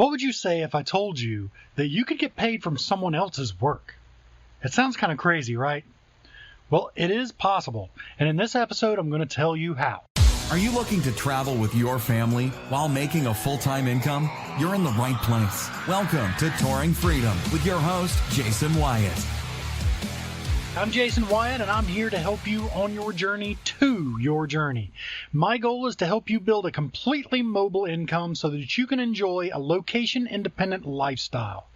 What would you say if I told you that you could get paid from someone else's work? It sounds kind of crazy, right? Well, it is possible, and in this episode, I'm going to tell you how. Are you looking to travel with your family while making a full-time income? You're in the right place. Welcome to Touring Freedom with your host, Jason Wyatt. I'm Jason Wyatt, and I'm here to help you on your journey to your journey. My goal is to help you build a completely mobile income so that you can enjoy a location-independent lifestyle.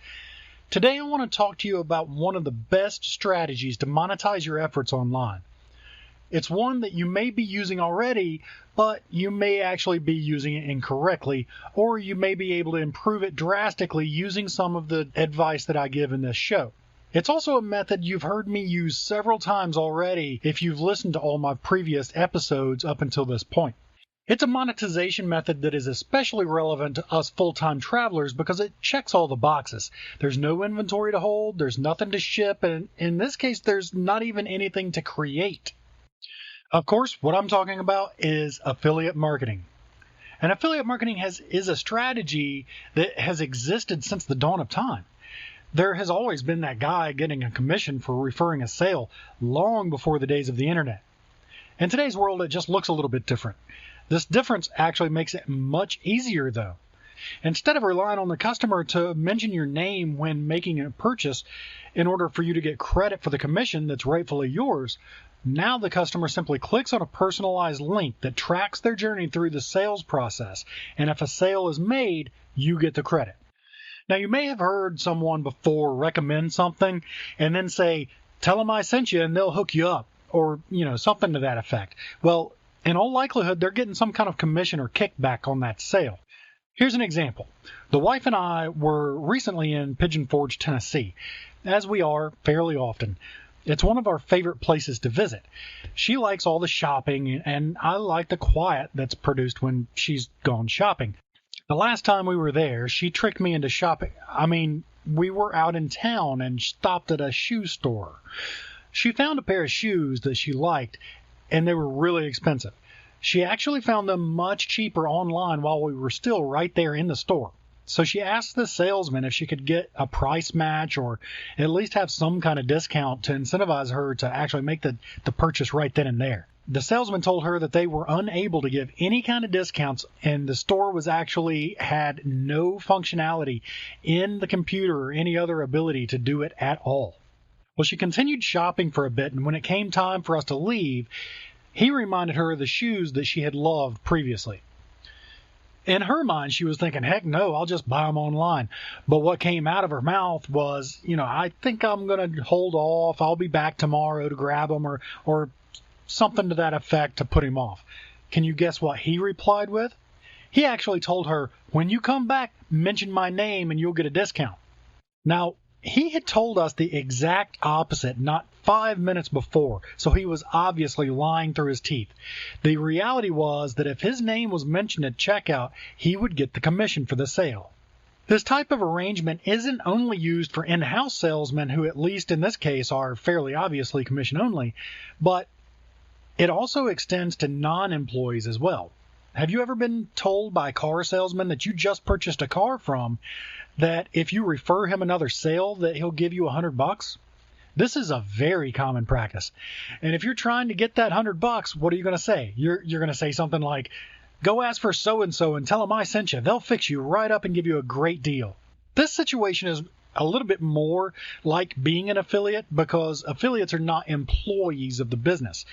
Today, I want to talk to you about one of the best strategies to monetize your efforts online. It's one that you may be using already, but you may actually be using it incorrectly, or you may be able to improve it drastically using some of the advice that I give in this show. It's also a method you've heard me use several times already if you've listened to all my previous episodes up until this point. It's a monetization method that is especially relevant to us full-time travelers because it checks all the boxes. There's no inventory to hold, there's nothing to ship, and in this case, there's not even anything to create. Of course, what I'm talking about is affiliate marketing. And affiliate marketing is a strategy that has existed since the dawn of time. There has always been that guy getting a commission for referring a sale long before the days of the internet. In today's world, it just looks a little bit different. This difference actually makes it much easier, though. Instead of relying on the customer to mention your name when making a purchase in order for you to get credit for the commission that's rightfully yours, now the customer simply clicks on a personalized link that tracks their journey through the sales process, and if a sale is made, you get the credit. Now, you may have heard someone before recommend something and then say, tell them I sent you and they'll hook you up, or, something to that effect. Well, in all likelihood, they're getting some kind of commission or kickback on that sale. Here's an example. The wife and I were recently in Pigeon Forge, Tennessee, as we are fairly often. It's one of our favorite places to visit. She likes all the shopping, and I like the quiet that's produced when she's gone shopping. The last time we were there, she tricked me into shopping. We were out in town and stopped at a shoe store. She found a pair of shoes that she liked, and they were really expensive. She actually found them much cheaper online while we were still right there in the store. So she asked the salesman if she could get a price match or at least have some kind of discount to incentivize her to actually make the purchase right then and there. The salesman told her that they were unable to give any kind of discounts, and the store had no functionality in the computer or any other ability to do it at all. Well, she continued shopping for a bit, and when it came time for us to leave, he reminded her of the shoes that she had loved previously. In her mind, she was thinking, heck no, I'll just buy them online. But what came out of her mouth was, I think I'm going to hold off. I'll be back tomorrow to grab them or something to that effect to put him off. Can you guess what he replied with? He actually told her, when you come back, mention my name and you'll get a discount. Now, he had told us the exact opposite not 5 minutes before, so he was obviously lying through his teeth. The reality was that if his name was mentioned at checkout, he would get the commission for the sale. This type of arrangement isn't only used for in-house salesmen who, at least in this case, are fairly obviously commission only, but it also extends to non-employees as well. Have you ever been told by a car salesman that you just purchased a car from that if you refer him another sale that he'll give you $100? This is a very common practice. And if you're trying to get that $100, what are you going to say? You're going to say something like, go ask for so-and-so and tell them I sent you. They'll fix you right up and give you a great deal. This situation is a little bit more like being an affiliate because affiliates are not employees of the business.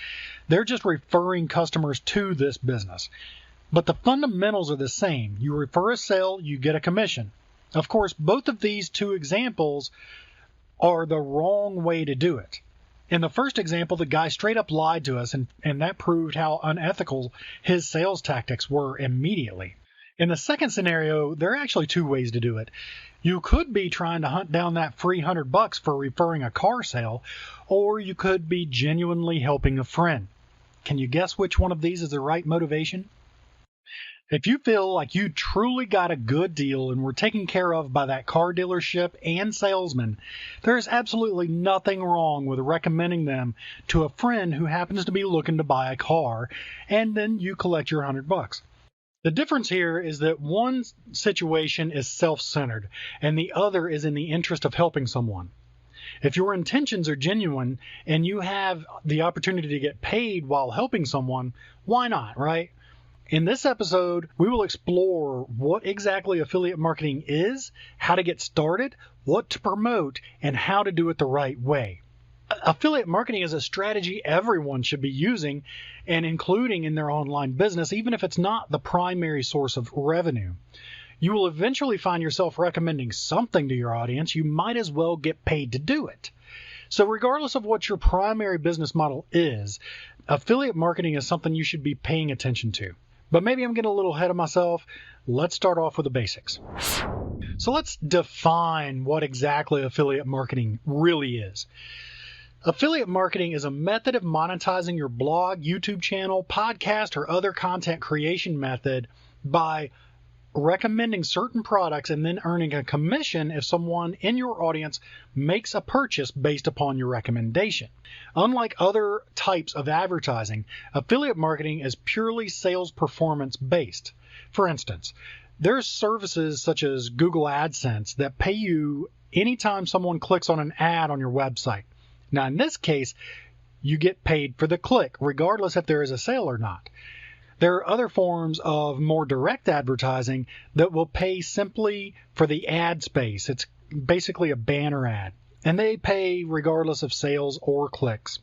They're just referring customers to this business. But the fundamentals are the same. You refer a sale, you get a commission. Of course, both of these two examples are the wrong way to do it. In the first example, the guy straight up lied to us, and that proved how unethical his sales tactics were immediately. In the second scenario, there are actually two ways to do it. You could be trying to hunt down that free $100 for referring a car sale, or you could be genuinely helping a friend. Can you guess which one of these is the right motivation? If you feel like you truly got a good deal and were taken care of by that car dealership and salesman, there is absolutely nothing wrong with recommending them to a friend who happens to be looking to buy a car, and then you collect your $100. The difference here is that one situation is self-centered and the other is in the interest of helping someone. If your intentions are genuine and you have the opportunity to get paid while helping someone, why not, right? In this episode, we will explore what exactly affiliate marketing is, how to get started, what to promote, and how to do it the right way. Affiliate marketing is a strategy everyone should be using and including in their online business, even if it's not the primary source of revenue. You will eventually find yourself recommending something to your audience. You might as well get paid to do it. So regardless of what your primary business model is, affiliate marketing is something you should be paying attention to. But maybe I'm getting a little ahead of myself. Let's start off with the basics. So let's define what exactly affiliate marketing really is. Affiliate marketing is a method of monetizing your blog, YouTube channel, podcast, or other content creation method by recommending certain products and then earning a commission if someone in your audience makes a purchase based upon your recommendation. Unlike other types of advertising, affiliate marketing is purely sales performance based. For instance, there's services such as Google AdSense that pay you anytime someone clicks on an ad on your website. Now, in this case, you get paid for the click, regardless if there is a sale or not. There are other forms of more direct advertising that will pay simply for the ad space. It's basically a banner ad, and they pay regardless of sales or clicks.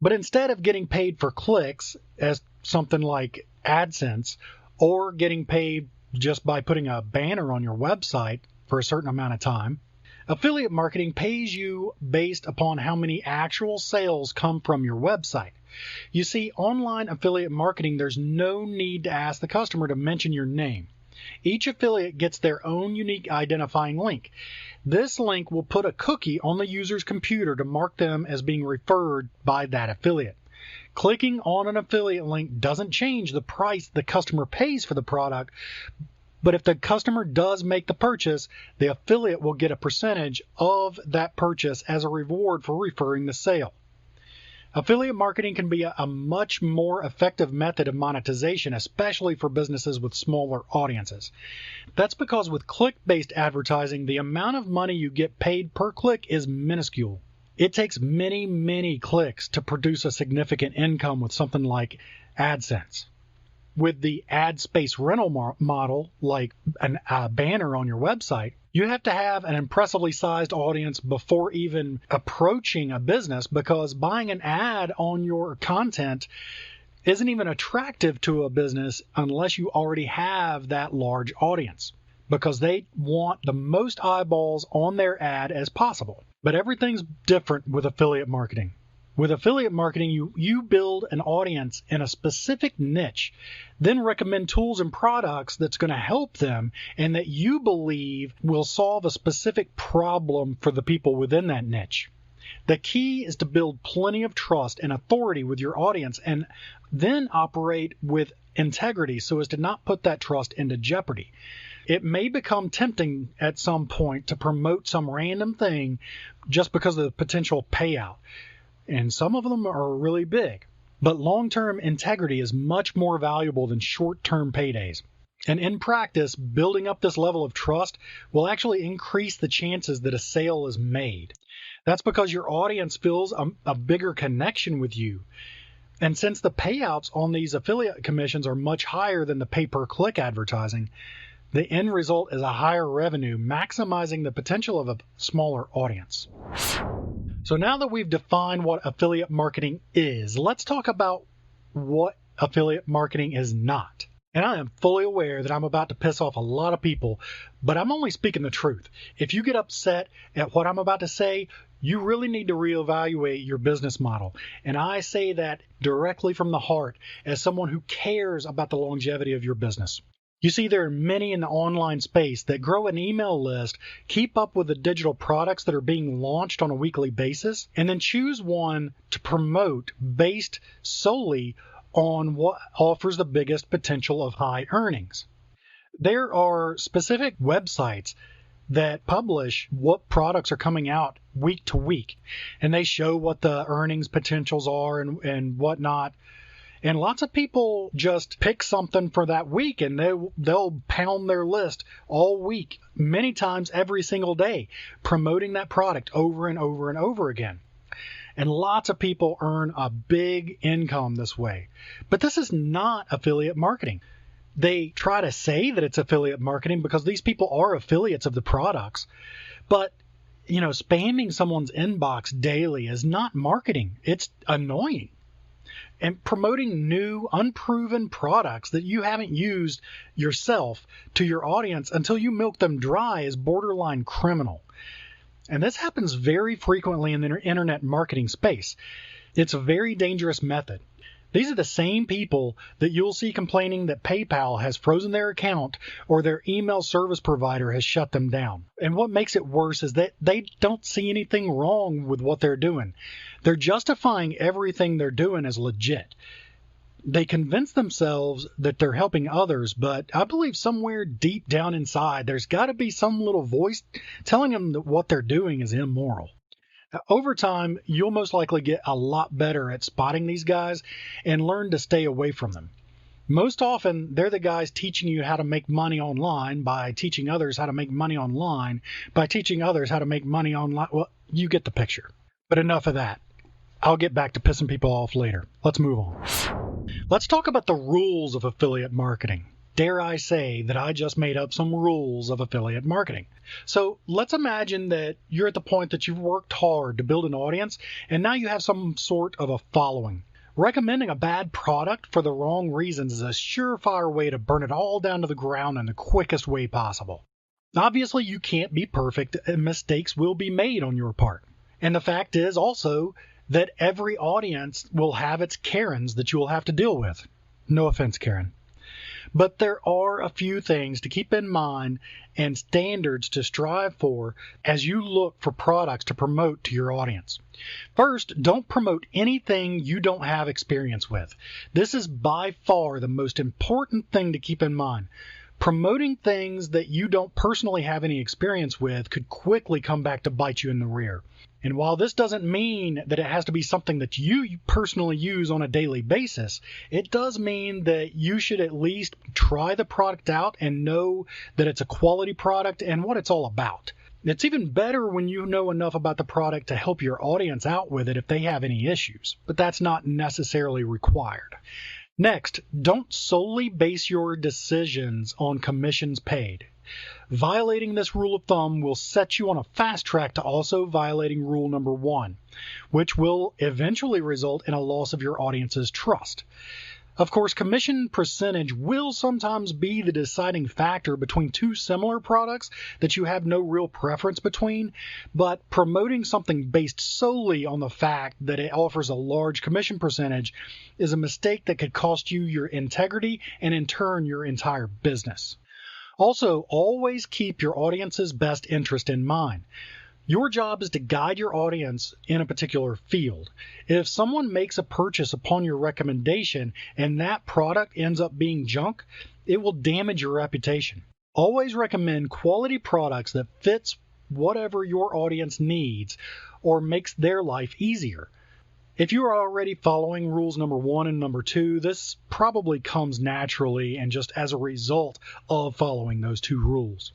But instead of getting paid for clicks as something like AdSense, or getting paid just by putting a banner on your website for a certain amount of time, affiliate marketing pays you based upon how many actual sales come from your website. You see, online affiliate marketing, there's no need to ask the customer to mention your name. Each affiliate gets their own unique identifying link. This link will put a cookie on the user's computer to mark them as being referred by that affiliate. Clicking on an affiliate link doesn't change the price the customer pays for the product, but if the customer does make the purchase, the affiliate will get a percentage of that purchase as a reward for referring the sale. Affiliate marketing can be a much more effective method of monetization, especially for businesses with smaller audiences. That's because with click-based advertising, the amount of money you get paid per click is minuscule. It takes many, many clicks to produce a significant income with something like AdSense. With the ad space rental model, like a banner on your website, you have to have an impressively sized audience before even approaching a business, because buying an ad on your content isn't even attractive to a business unless you already have that large audience, because they want the most eyeballs on their ad as possible. But everything's different with affiliate marketing. With affiliate marketing, you build an audience in a specific niche, then recommend tools and products that's going to help them and that you believe will solve a specific problem for the people within that niche. The key is to build plenty of trust and authority with your audience and then operate with integrity so as to not put that trust into jeopardy. It may become tempting at some point to promote some random thing just because of the potential payout. And some of them are really big. But long-term integrity is much more valuable than short-term paydays. And in practice, building up this level of trust will actually increase the chances that a sale is made. That's because your audience feels a bigger connection with you. And since the payouts on these affiliate commissions are much higher than the pay-per-click advertising, the end result is a higher revenue, maximizing the potential of a smaller audience. So now that we've defined what affiliate marketing is, let's talk about what affiliate marketing is not. And I am fully aware that I'm about to piss off a lot of people, but I'm only speaking the truth. If you get upset at what I'm about to say, you really need to reevaluate your business model. And I say that directly from the heart as someone who cares about the longevity of your business. You see, there are many in the online space that grow an email list, keep up with the digital products that are being launched on a weekly basis, and then choose one to promote based solely on what offers the biggest potential of high earnings. There are specific websites that publish what products are coming out week to week, and they show what the earnings potentials are and whatnot. And lots of people just pick something for that week and they'll pound their list all week, many times every single day, promoting that product over and over and over again. And lots of people earn a big income this way. But this is not affiliate marketing. They try to say that it's affiliate marketing because these people are affiliates of the products. But, spamming someone's inbox daily is not marketing. It's annoying. And promoting new, unproven products that you haven't used yourself to your audience until you milk them dry is borderline criminal. And this happens very frequently in the internet marketing space. It's a very dangerous method. These are the same people that you'll see complaining that PayPal has frozen their account or their email service provider has shut them down. And what makes it worse is that they don't see anything wrong with what they're doing. They're justifying everything they're doing as legit. They convince themselves that they're helping others, but I believe somewhere deep down inside, there's got to be some little voice telling them that what they're doing is immoral. Over time, you'll most likely get a lot better at spotting these guys and learn to stay away from them. Most often, they're the guys teaching you how to make money online by teaching others how to make money online by teaching others how to make money online. Well, you get the picture. But enough of that. I'll get back to pissing people off later. Let's move on. Let's talk about the rules of affiliate marketing. Dare I say that I just made up some rules of affiliate marketing. So let's imagine that you're at the point that you've worked hard to build an audience and now you have some sort of a following. Recommending a bad product for the wrong reasons is a surefire way to burn it all down to the ground in the quickest way possible. Obviously, you can't be perfect and mistakes will be made on your part. And the fact is also that every audience will have its Karens that you will have to deal with. No offense, Karen. But there are a few things to keep in mind and standards to strive for as you look for products to promote to your audience. First, don't promote anything you don't have experience with. This is by far the most important thing to keep in mind. Promoting things that you don't personally have any experience with could quickly come back to bite you in the rear. And while this doesn't mean that it has to be something that you personally use on a daily basis, it does mean that you should at least try the product out and know that it's a quality product and what it's all about. It's even better when you know enough about the product to help your audience out with it if they have any issues, but that's not necessarily required. Next, don't solely base your decisions on commissions paid. Violating this rule of thumb will set you on a fast track to also violating rule number 1, which will eventually result in a loss of your audience's trust. Of course, commission percentage will sometimes be the deciding factor between two similar products that you have no real preference between, but promoting something based solely on the fact that it offers a large commission percentage is a mistake that could cost you your integrity and in turn your entire business. Also, always keep your audience's best interest in mind. Your job is to guide your audience in a particular field. If someone makes a purchase upon your recommendation and that product ends up being junk, it will damage your reputation. Always recommend quality products that fits whatever your audience needs or makes their life easier. If you are already following rules number 1 and number 2, this probably comes naturally and just as a result of following those two rules.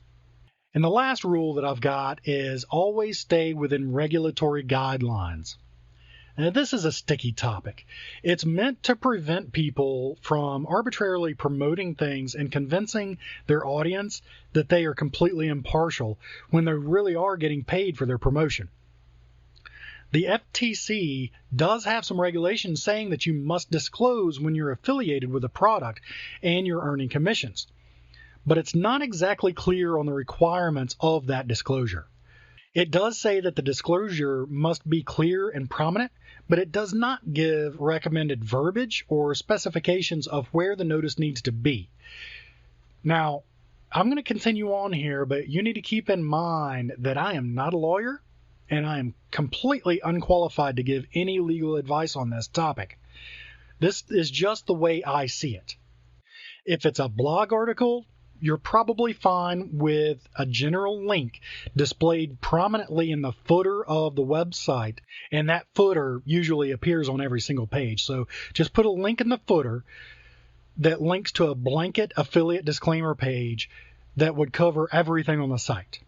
And the last rule that I've got is always stay within regulatory guidelines. Now, this is a sticky topic. It's meant to prevent people from arbitrarily promoting things and convincing their audience that they are completely impartial when they really are getting paid for their promotion. The FTC does have some regulations saying that you must disclose when you're affiliated with a product and you're earning commissions. But it's not exactly clear on the requirements of that disclosure. It does say that the disclosure must be clear and prominent, but it does not give recommended verbiage or specifications of where the notice needs to be. Now, I'm going to continue on here, but you need to keep in mind that I am not a lawyer, and I am completely unqualified to give any legal advice on this topic. This is just the way I see it. If it's a blog article, you're probably fine with a general link displayed prominently in the footer of the website, and that footer usually appears on every single page. So just put a link in the footer that links to a blanket affiliate disclaimer page that would cover everything on the site.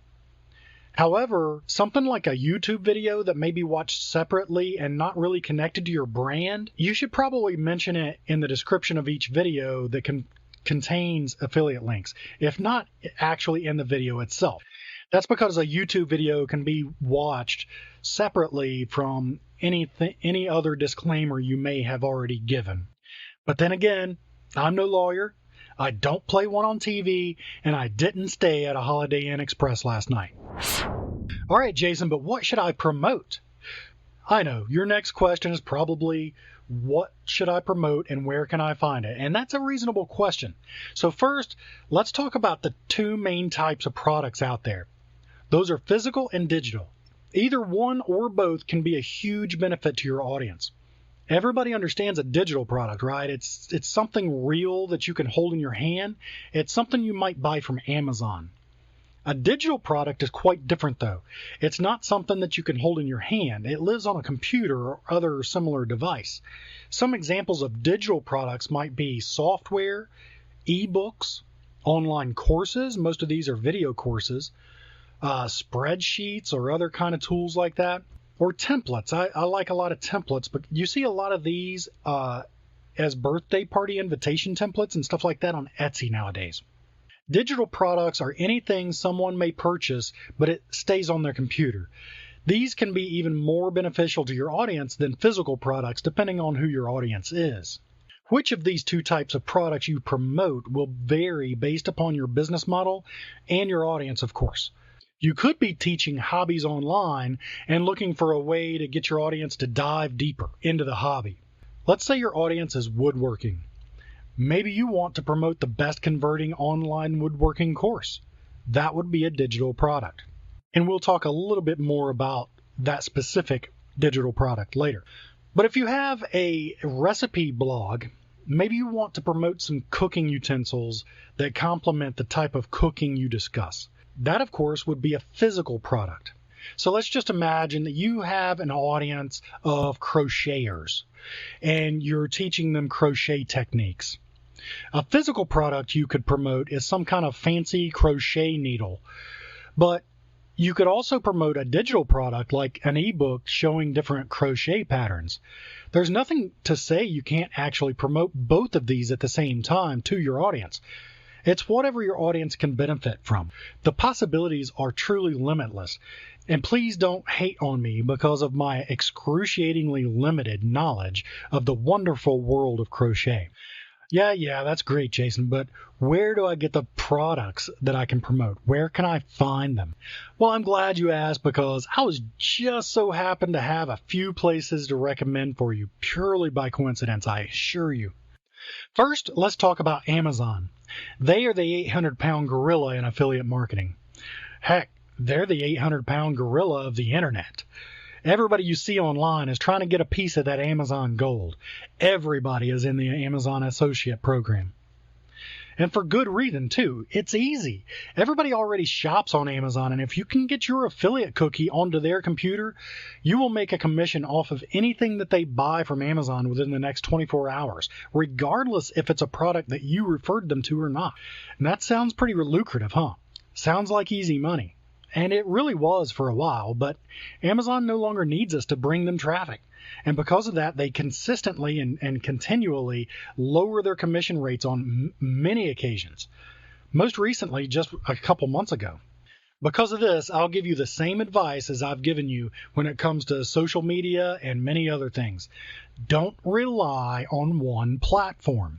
However, something like a YouTube video that may be watched separately and not really connected to your brand, you should probably mention it in the description of each video that contains affiliate links, if not actually in the video itself. That's because a YouTube video can be watched separately from any other disclaimer you may have already given. But then again, I'm no lawyer, I don't play one on TV, and I didn't stay at a Holiday Inn Express last night. All right, Jason, but what should I promote? I know, your next question is probably, what should I promote and where can I find it? And that's a reasonable question. So first, let's talk about the two main types of products out there. Those are physical and digital. Either one or both can be a huge benefit to your audience. Everybody understands a digital product, right? It's something real that you can hold in your hand. It's something you might buy from Amazon. A digital product is quite different, though. It's not something that you can hold in your hand. It lives on a computer or other similar device. Some examples of digital products might be software, ebooks, online courses. Most of these are video courses, spreadsheets or other kind of tools like that. Or templates. I like a lot of templates, but you see a lot of these as birthday party invitation templates and stuff like that on Etsy nowadays. Digital products are anything someone may purchase, but it stays on their computer. These can be even more beneficial to your audience than physical products, depending on who your audience is. Which of these two types of products you promote will vary based upon your business model and your audience, of course. You could be teaching hobbies online and looking for a way to get your audience to dive deeper into the hobby. Let's say your audience is woodworking. Maybe you want to promote the best converting online woodworking course. That would be a digital product. And we'll talk a little bit more about that specific digital product later. But if you have a recipe blog, maybe you want to promote some cooking utensils that complement the type of cooking you discuss. That, of course, would be a physical product. So let's just imagine that you have an audience of crocheters and you're teaching them crochet techniques. A physical product you could promote is some kind of fancy crochet needle, but you could also promote a digital product like an ebook showing different crochet patterns. There's nothing to say you can't actually promote both of these at the same time to your audience. It's whatever your audience can benefit from. The possibilities are truly limitless. And please don't hate on me because of my excruciatingly limited knowledge of the wonderful world of crochet. Yeah, that's great, Jason, but where do I get the products that I can promote? Where can I find them? Well, I'm glad you asked because I was just so happened to have a few places to recommend for you, purely by coincidence, I assure you. First, let's talk about Amazon. They are the 800-pound gorilla in affiliate marketing. Heck, they're the 800-pound gorilla of the internet. Everybody you see online is trying to get a piece of that Amazon gold. Everybody is in the Amazon Associate program. And for good reason, too. It's easy. Everybody already shops on Amazon, and if you can get your affiliate cookie onto their computer, you will make a commission off of anything that they buy from Amazon within the next 24 hours, regardless if it's a product that you referred them to or not. And that sounds pretty lucrative, huh? Sounds like easy money. And it really was for a while, but Amazon no longer needs us to bring them traffic. And because of that, they consistently and continually lower their commission rates on many occasions. Most recently, just a couple months ago. Because of this, I'll give you the same advice as I've given you when it comes to social media and many other things. Don't rely on one platform.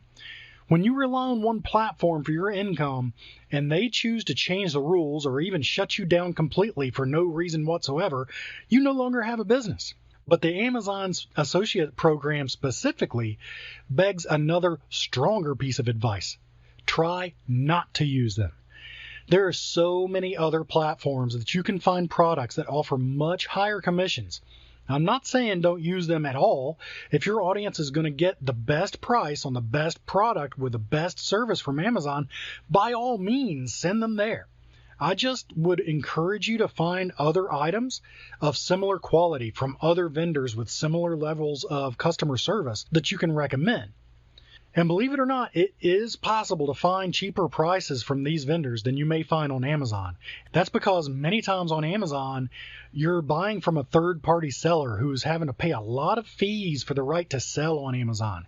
When you rely on one platform for your income and they choose to change the rules or even shut you down completely for no reason whatsoever, you no longer have a business. But the Amazon's associate program specifically begs another stronger piece of advice. Try not to use them. There are so many other platforms that you can find products that offer much higher commissions. I'm not saying don't use them at all. If your audience is going to get the best price on the best product with the best service from Amazon, by all means, send them there. I just would encourage you to find other items of similar quality from other vendors with similar levels of customer service that you can recommend. And believe it or not, it is possible to find cheaper prices from these vendors than you may find on Amazon. That's because many times on Amazon, you're buying from a third-party seller who's having to pay a lot of fees for the right to sell on Amazon.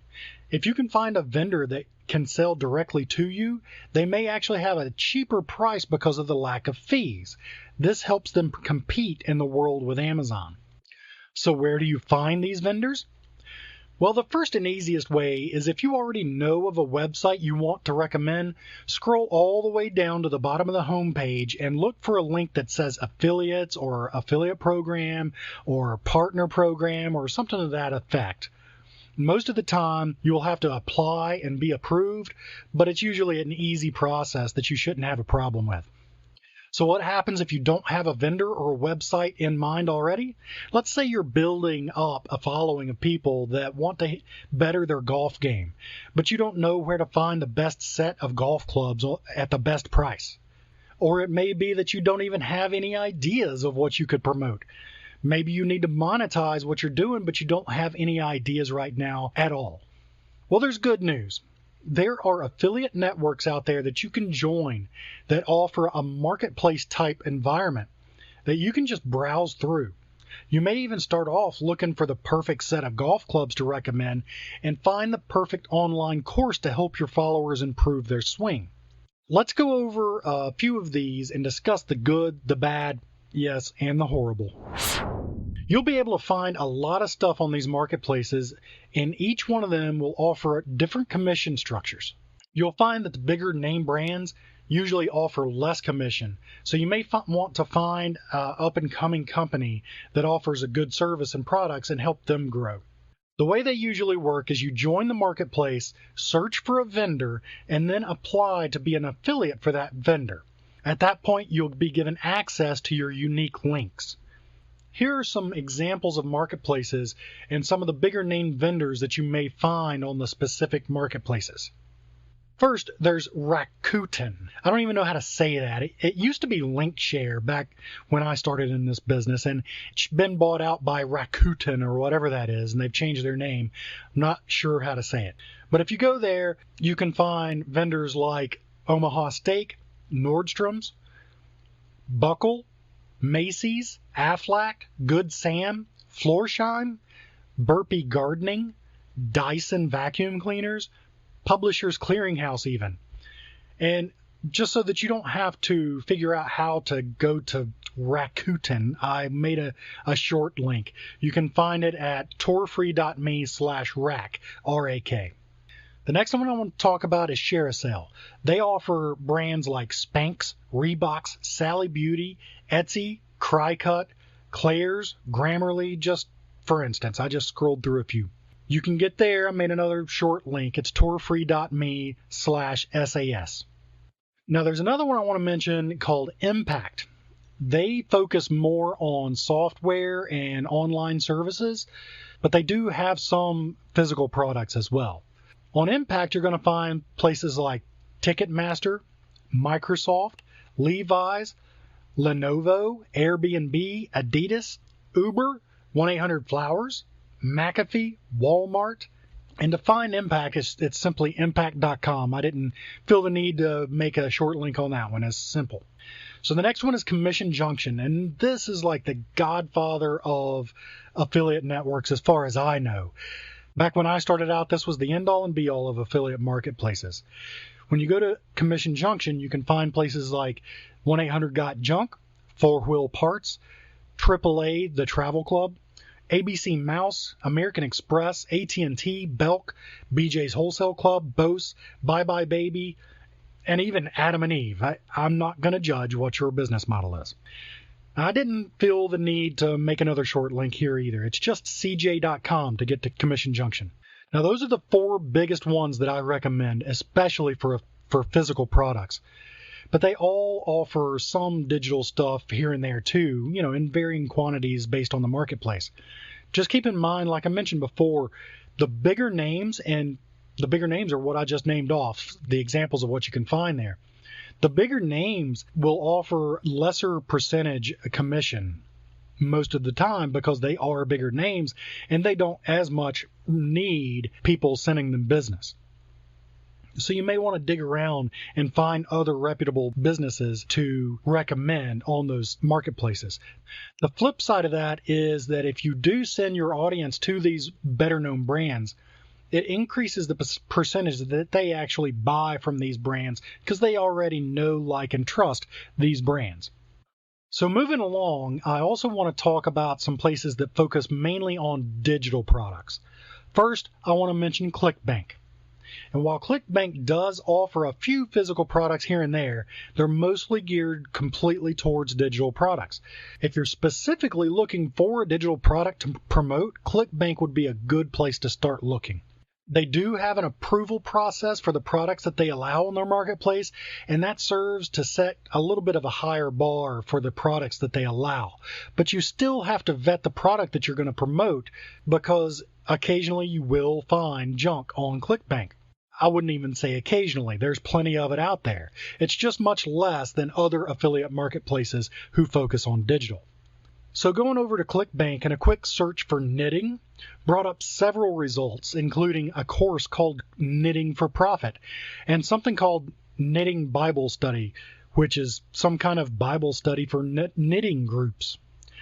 If you can find a vendor that can sell directly to you, they may actually have a cheaper price because of the lack of fees. This helps them compete in the world with Amazon. So where do you find these vendors? Well, the first and easiest way is if you already know of a website you want to recommend, scroll all the way down to the bottom of the home page and look for a link that says affiliates or affiliate program or partner program or something to that effect. Most of the time, you'll have to apply and be approved, but it's usually an easy process that you shouldn't have a problem with. So what happens if you don't have a vendor or a website in mind already? Let's say you're building up a following of people that want to better their golf game, but you don't know where to find the best set of golf clubs at the best price. Or it may be that you don't even have any ideas of what you could promote. Maybe you need to monetize what you're doing, but you don't have any ideas right now at all. Well, there's good news. There are affiliate networks out there that you can join that offer a marketplace type environment that you can just browse through. You may even start off looking for the perfect set of golf clubs to recommend and find the perfect online course to help your followers improve their swing. Let's go over a few of these and discuss the good, the bad, yes, and the horrible. You'll be able to find a lot of stuff on these marketplaces, and each one of them will offer different commission structures. You'll find that the bigger name brands usually offer less commission, so you may want to find an up-and-coming company that offers a good service and products and help them grow. The way they usually work is you join the marketplace, search for a vendor, and then apply to be an affiliate for that vendor. At that point, you'll be given access to your unique links. Here are some examples of marketplaces and some of the bigger name vendors that you may find on the specific marketplaces. First, there's Rakuten. I don't even know how to say that. It used to be Linkshare back when I started in this business, and it's been bought out by Rakuten or whatever that is, and they've changed their name. I'm not sure how to say it. But if you go there, you can find vendors like Omaha Steak, Nordstrom's, Buckle, Macy's, Aflac, Good Sam, Floorshine, Burpee Gardening, Dyson Vacuum Cleaners, Publishers Clearinghouse even. And just so that you don't have to figure out how to go to Rakuten, I made a short link. You can find it at torfree.me/rack, R-A-K. The next one I want to talk about is ShareASale. They offer brands like Spanx, Reeboks, Sally Beauty, Etsy, Cricut, Claire's, Grammarly, just for instance. I just scrolled through a few. You can get there. I made another short link. It's torfree.me/SAS. Now there's another one I want to mention called Impact. They focus more on software and online services, but they do have some physical products as well. On Impact, you're going to find places like Ticketmaster, Microsoft, Levi's, Lenovo, Airbnb, Adidas, Uber, 1-800-Flowers, McAfee, Walmart. And to find Impact, it's simply impact.com. I didn't feel the need to make a short link on that one. It's simple. So the next one is Commission Junction, and this is like the godfather of affiliate networks as far as I know. Back when I started out, this was the end-all and be-all of affiliate marketplaces. When you go to Commission Junction, you can find places like 1-800-GOT-JUNK, 4-Wheel Parts, AAA, The Travel Club, ABC Mouse, American Express, AT&T, Belk, BJ's Wholesale Club, Bose, Bye Bye Baby, and even Adam and Eve. I'm not going to judge what your business model is. I didn't feel the need to make another short link here either. It's just cj.com to get to Commission Junction. Now, those are the 4 biggest ones that I recommend, especially for physical products. but they all offer some digital stuff here and there too, in varying quantities based on the marketplace. Just keep in mind, like I mentioned before, the bigger names, and the bigger names are what I just named off, the examples of what you can find there. The bigger names will offer lesser percentage commission most of the time because they are bigger names and they don't as much need people sending them business. So you may want to dig around and find other reputable businesses to recommend on those marketplaces. The flip side of that is that if you do send your audience to these better known brands, it increases the percentage that they actually buy from these brands because they already know, like, and trust these brands. So moving along, I also want to talk about some places that focus mainly on digital products. First, I want to mention Clickbank. And while Clickbank does offer a few physical products here and there, they're mostly geared completely towards digital products. If you're specifically looking for a digital product to promote, Clickbank would be a good place to start looking. They do have an approval process for the products that they allow on their marketplace, and that serves to set a little bit of a higher bar for the products that they allow. But you still have to vet the product that you're going to promote because occasionally you will find junk on Clickbank. I wouldn't even say occasionally. There's plenty of it out there. It's just much less than other affiliate marketplaces who focus on digital. So going over to Clickbank and a quick search for knitting brought up several results, including a course called Knitting for Profit and something called Knitting Bible Study, which is some kind of Bible study for knitting groups.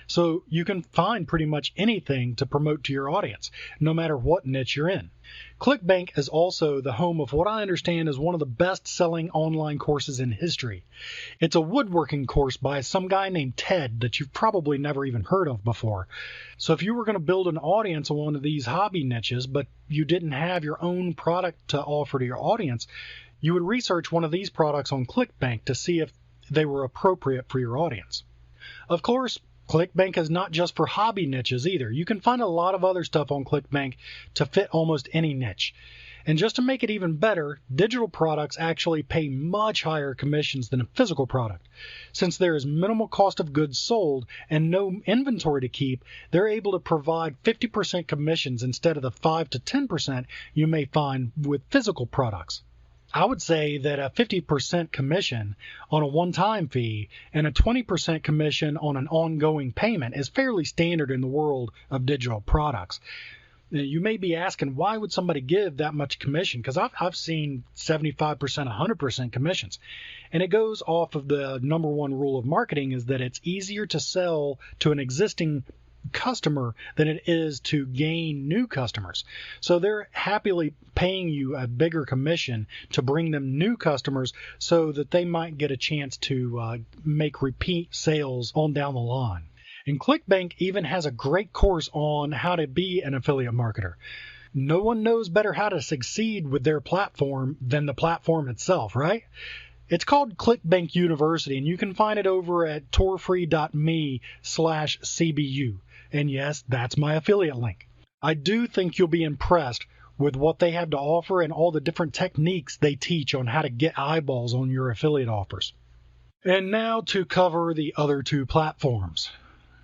So you can find pretty much anything to promote to your audience, no matter what niche you're in. Clickbank is also the home of what I understand is one of the best-selling online courses in history. It's a woodworking course by some guy named Ted that you've probably never even heard of before. So if you were going to build an audience on one of these hobby niches, but you didn't have your own product to offer to your audience, you would research one of these products on Clickbank to see if they were appropriate for your audience. Of course, Clickbank is not just for hobby niches either. You can find a lot of other stuff on Clickbank to fit almost any niche. And just to make it even better, digital products actually pay much higher commissions than a physical product. Since there is minimal cost of goods sold and no inventory to keep, they're able to provide 50% commissions instead of the 5 to 10% you may find with physical products. I would say that a 50% commission on a one-time fee and a 20% commission on an ongoing payment is fairly standard in the world of digital products. You may be asking, why would somebody give that much commission? Because I've seen 75%, 100% commissions. And it goes off of the number one rule of marketing is that it's easier to sell to an existing customer than it is to gain new customers. So they're happily paying you a bigger commission to bring them new customers so that they might get a chance to make repeat sales on down the line. And Clickbank even has a great course on how to be an affiliate marketer. No one knows better how to succeed with their platform than the platform itself, right? It's called Clickbank University, and you can find it over at torfree.me/CBU. And yes, that's my affiliate link. I do think you'll be impressed with what they have to offer and all the different techniques they teach on how to get eyeballs on your affiliate offers. And now to cover the other two platforms.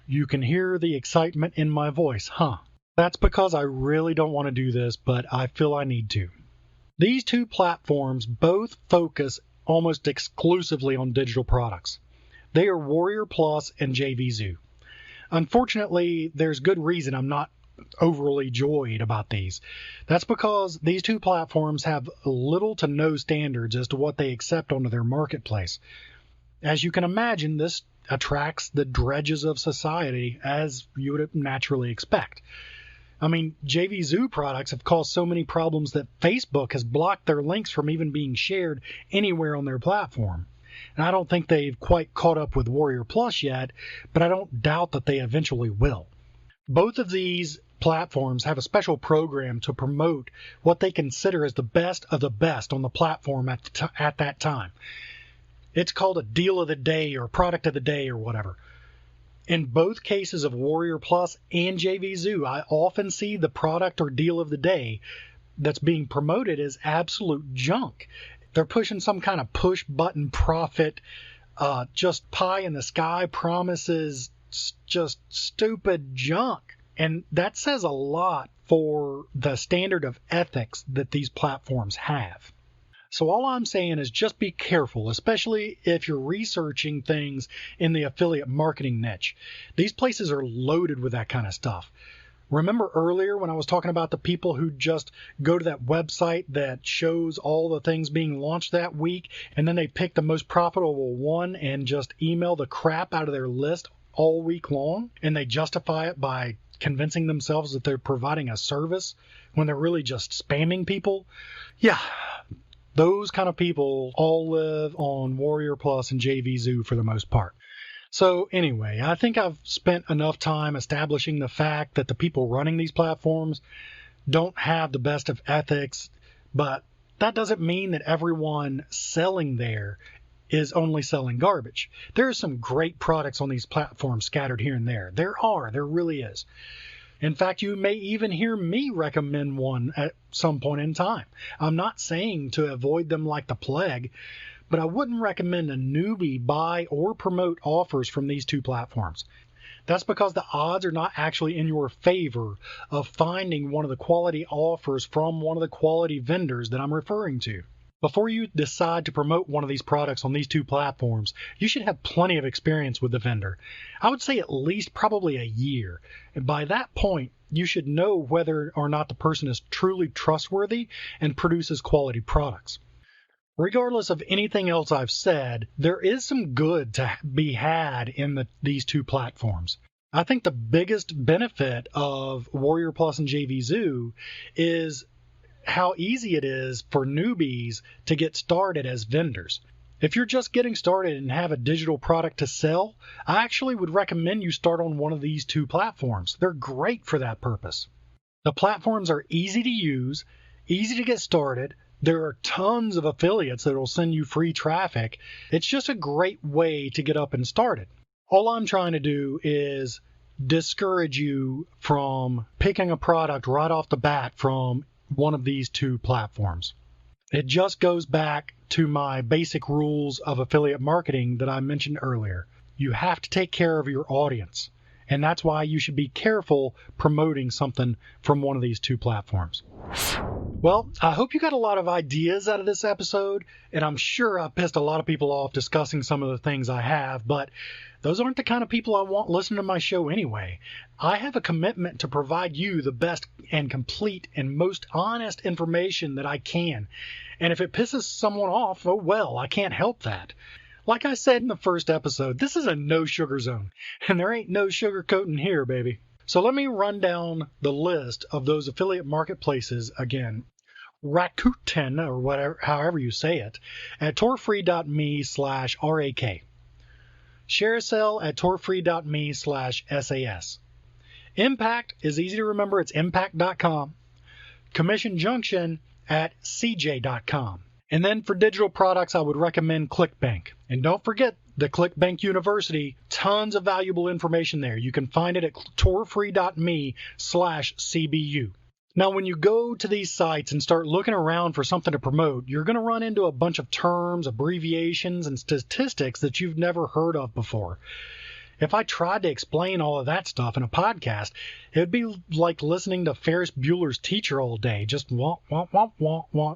You can hear the excitement in my voice, huh? That's because I really don't want to do this, but I feel I need to. These two platforms both focus almost exclusively on digital products. They are Warrior Plus and JVZoo. Unfortunately, there's good reason I'm not overly joyed about these. That's because these two platforms have little to no standards as to what they accept onto their marketplace. As you can imagine, this attracts the dredges of society, as you would naturally expect. I mean, JVZoo products have caused so many problems that Facebook has blocked their links from even being shared anywhere on their platform. And I don't think they've quite caught up with Warrior Plus yet, but I don't doubt that they eventually will. Both of these platforms have a special program to promote what they consider as the best of the best on the platform at that time. It's called a deal of the day or product of the day or whatever. In both cases of Warrior Plus and JVZoo, I often see the product or deal of the day that's being promoted as absolute junk. They're pushing some kind of push button profit, just pie in the sky promises, just stupid junk. And that says a lot for the standard of ethics that these platforms have. So all I'm saying is just be careful, especially if you're researching things in the affiliate marketing niche. These places are loaded with that kind of stuff. Remember earlier when I was talking about the people who just go to that website that shows all the things being launched that week, and then they pick the most profitable one and just email the crap out of their list all week long, and they justify it by convincing themselves that they're providing a service when they're really just spamming people? Yeah. Those kind of people all live on Warrior Plus and JVZoo for the most part. So anyway, I think I've spent enough time establishing the fact that the people running these platforms don't have the best of ethics, but that doesn't mean that everyone selling there is only selling garbage. There are some great products on these platforms scattered here and there. There really is. In fact, you may even hear me recommend one at some point in time. I'm not saying to avoid them like the plague, but I wouldn't recommend a newbie buy or promote offers from these two platforms. That's because the odds are not actually in your favor of finding one of the quality offers from one of the quality vendors that I'm referring to. Before you decide to promote one of these products on these two platforms, you should have plenty of experience with the vendor. I would say at least probably a year. And by that point, you should know whether or not the person is truly trustworthy and produces quality products. Regardless of anything else I've said, there is some good to be had in these two platforms. I think the biggest benefit of Warrior Plus and JVZoo is how easy it is for newbies to get started as vendors. If you're just getting started and have a digital product to sell, I actually would recommend you start on one of these two platforms. They're great for that purpose. The platforms are easy to use, easy to get started. There are tons of affiliates that will send you free traffic. It's just a great way to get up and started. All I'm trying to do is discourage you from picking a product right off the bat from one of these two platforms. It just goes back to my basic rules of affiliate marketing that I mentioned earlier. You have to take care of your audience, and that's why you should be careful promoting something from one of these two platforms. Well, I hope you got a lot of ideas out of this episode, and I'm sure I pissed a lot of people off discussing some of the things I have, but those aren't the kind of people I want listening to my show anyway. I have a commitment to provide you the best and complete and most honest information that I can. And if it pisses someone off, oh well, I can't help that. Like I said in the first episode, this is a no sugar zone, and there ain't no sugarcoating here, baby. So let me run down the list of those affiliate marketplaces again. Rakuten, or whatever, however you say it, at torfree.me/RAK. ShareASell at torfree.me/SAS. Impact is easy to remember. It's impact.com. Commission Junction at cj.com. And then for digital products, I would recommend Clickbank. And don't forget the Clickbank University. Tons of valuable information there. You can find it at torfree.me/CBU. Now, when you go to these sites and start looking around for something to promote, you're going to run into a bunch of terms, abbreviations, and statistics that you've never heard of before. If I tried to explain all of that stuff in a podcast, it would be like listening to Ferris Bueller's Teacher all day. Just wah, wah, wah, wah, wah.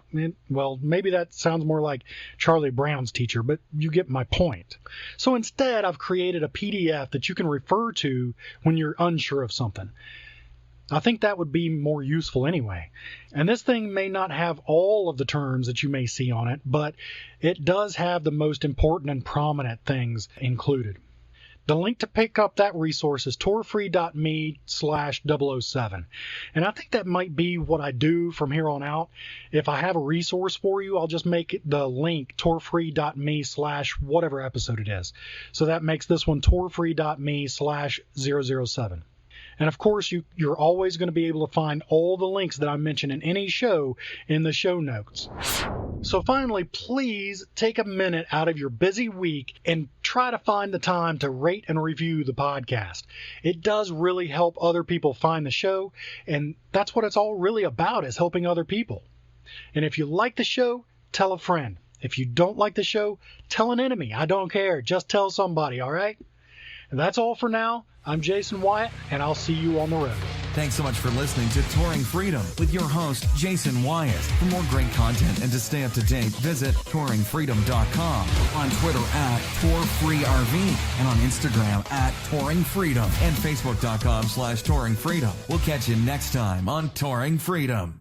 Well, maybe that sounds more like Charlie Brown's Teacher, but you get my point. So instead, I've created a PDF that you can refer to when you're unsure of something. I think that would be more useful anyway. And this thing may not have all of the terms that you may see on it, but it does have the most important and prominent things included. The link to pick up that resource is torfree.me/007. And I think that might be what I do from here on out. If I have a resource for you, I'll just make the link torfree.me/whatever episode it is. So that makes this one torfree.me/007. And of course, you're always going to be able to find all the links that I mention in any show in the show notes. So finally, please take a minute out of your busy week and try to find the time to rate and review the podcast. It does really help other people find the show, and that's what it's all really about, is helping other people. And if you like the show, tell a friend. If you don't like the show, tell an enemy. I don't care. Just tell somebody, all right? And that's all for now. I'm Jason Wyatt, and I'll see you on the road. Thanks so much for listening to Touring Freedom with your host, Jason Wyatt. For more great content and to stay up to date, visit touringfreedom.com, on Twitter @TourFreeRV, and on Instagram @TouringFreedom, and Facebook.com/TouringFreedom. We'll catch you next time on Touring Freedom.